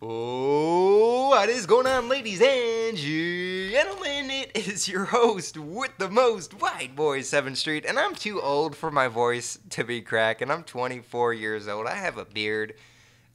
Oh, what is going on, ladies and gentlemen? It is your host with the most, White Boy 7th Street, and I'm too old for my voice to be cracking. I'm 24 years old. I have a beard.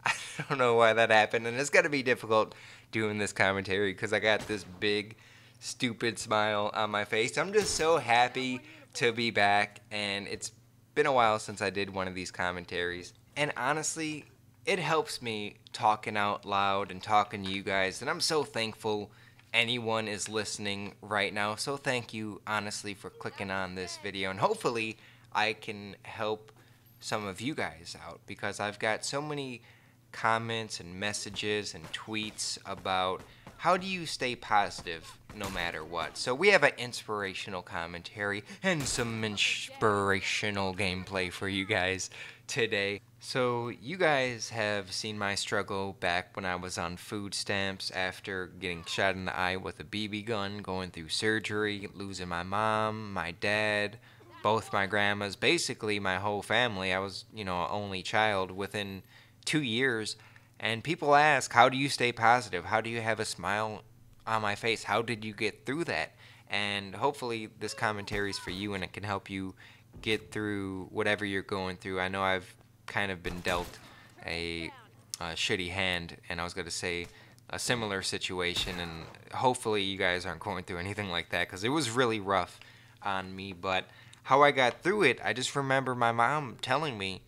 I don't know why that happened, and it's gonna be difficult doing this commentary because I got this big, stupid smile on my face. I'm just so happy to be back, and it's been a while since I did one of these commentaries, and honestly, it helps me talking out loud and talking to you guys, and I'm so thankful anyone is listening right now. So thank you, honestly, for clicking on this video, and hopefully I can help some of you guys out because I've got so many comments and messages and tweets about how do you stay positive no matter what. So we have an inspirational commentary and some inspirational gameplay for you guys today. So you guys have seen my struggle back when I was on food stamps after getting shot in the eye with a BB gun, going through surgery, losing my mom, my dad, both my grandmas, basically my whole family. I was, only child within 2 years. And people ask, how do you stay positive? How do you have a smile on my face? How did you get through that? And hopefully this commentary is for you and it can help you get through whatever you're going through. I know I've kind of been dealt a shitty hand, and I was going to say a similar situation, and hopefully you guys aren't going through anything like that because it was really rough on me. But how I got through it, I just remember my mom telling me,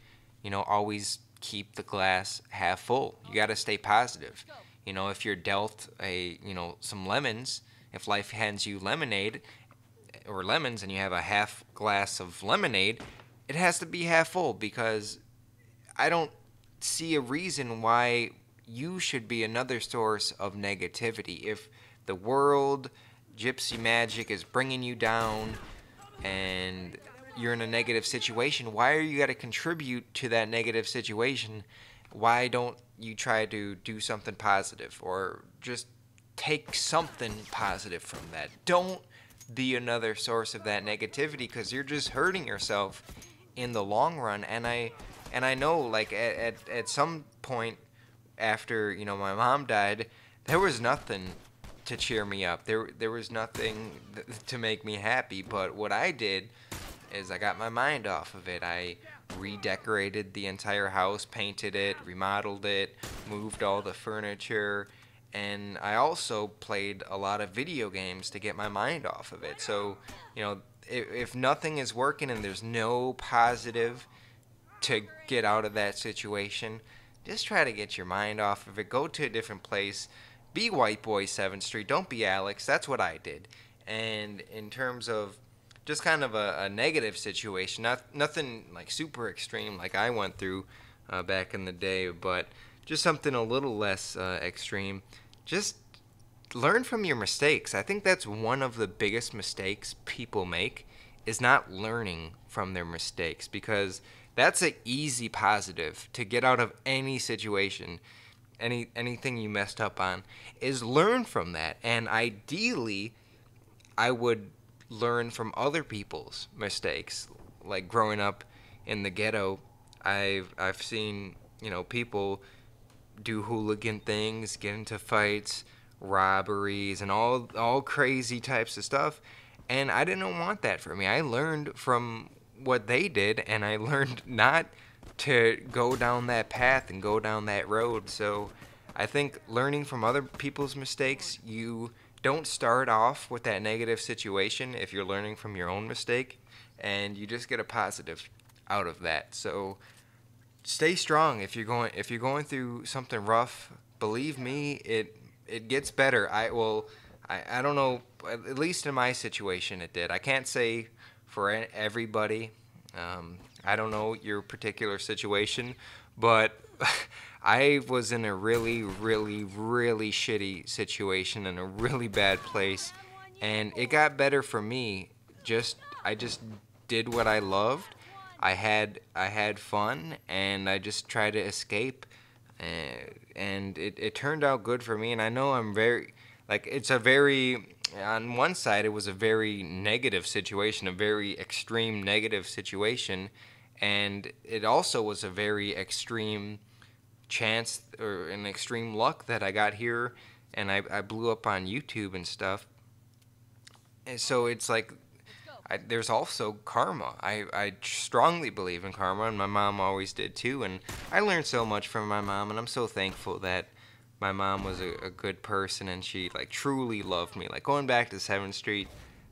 always keep the glass half full. You got to stay positive. If you're dealt some lemons, if life hands you lemonade or lemons and you have a half glass of lemonade, it has to be half full because I don't see a reason why you should be another source of negativity. If the world, gypsy magic is bringing you down and you're in a negative situation, why are you got to contribute to that negative situation? Why don't you try to do something positive or just take something positive from that? Don't be another source of that negativity because you're just hurting yourself in the long run. And I know, like, at some point after, my mom died, there was nothing to cheer me up. There was nothing to make me happy. But what I did is I got my mind off of it. I redecorated the entire house, painted it, remodeled it, moved all the furniture, and I also played a lot of video games to get my mind off of it. So, if nothing is working and there's no positive to get out of that situation, just try to get your mind off of it. Go to a different place. Be White Boy 7th Street. Don't be Alex. That's what I did. And in terms of just kind of a negative situation, nothing like super extreme like I went through back in the day, but just something a little less extreme. Just learn from your mistakes. I think that's one of the biggest mistakes people make is not learning from their mistakes because that's an easy positive to get out of any situation, anything you messed up on, is learn from that. And ideally, I would learn from other people's mistakes. Like growing up in the ghetto, I've seen, people do hooligan things, get into fights, robberies, and all crazy types of stuff. And I didn't want that for me. I learned from what they did, and I learned not to go down that path and go down that road. So I think learning from other people's mistakes, you don't start off with that negative situation if you're learning from your own mistake, and you just get a positive out of that. So stay strong. If you're going through something rough, believe me, it gets better. I don't know, at least in my situation it did. I can't say for everybody. I don't know your particular situation, but I was in a really, really, really shitty situation in a really bad place, and it got better for me. I just did what I loved. I had fun, and I just tried to escape, and it turned out good for me. And I know I'm very, on one side, it was a very negative situation, a very extreme negative situation, and it also was a very extreme chance or an extreme luck that I got here and I blew up on YouTube and stuff. And so it's like there's also karma. I strongly believe in karma, and my mom always did too. And I learned so much from my mom, and I'm so thankful that my mom was a good person and she like truly loved me. Like going back to 7th Street,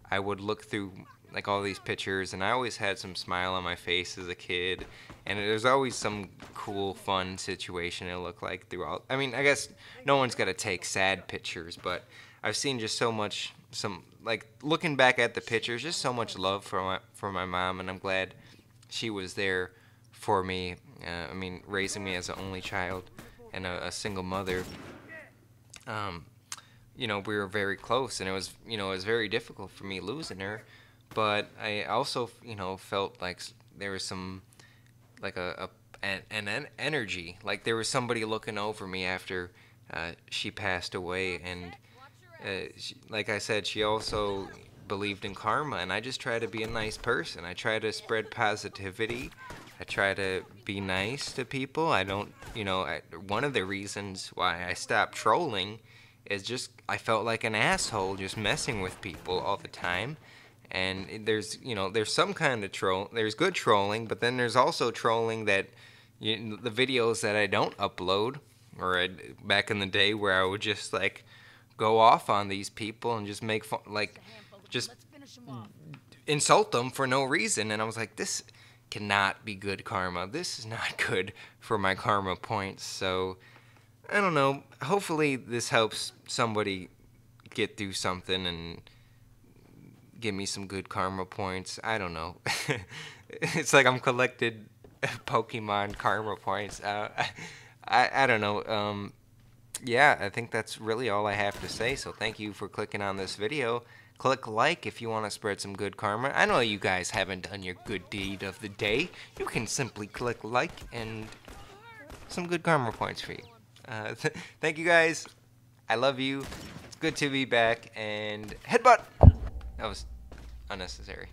I would look through like all these pictures, and I always had some smile on my face as a kid, and there's always some cool, fun situation it looked like throughout. I mean, I guess no one's got to take sad pictures, but I've seen just so much, like looking back at the pictures, just so much love for my mom, and I'm glad she was there for me. I mean, raising me as an only child and a single mother. You know, we were very close, and it was, you know, it was very difficult for me losing her. But I also, you know, felt like there was some, like an energy, like there was somebody looking over me after she passed away, and like I said, she also believed in karma, and I just try to be a nice person. I try to spread positivity. I try to be nice to people. I don't, you know, one of the reasons why I stopped trolling is just I felt like an asshole just messing with people all the time. And there's, you know, there's some kind of troll. There's good trolling, but then there's also trolling that, the videos that I don't upload, or back in the day where I would just like go off on these people and just make fun, like just insult them for no reason. And I was like, this cannot be good karma. This is not good for my karma points. So I don't know. Hopefully this helps somebody get through something and give me some good karma points. I don't know. It's like I'm collected Pokemon karma points. I don't know. Yeah, I think that's really all I have to say. So thank you for clicking on this video. Click like if you want to spread some good karma. I know you guys haven't done your good deed of the day. You can simply click like and some good karma points for you. Thank you guys. I love you. It's good to be back. And headbutt. That was unnecessary.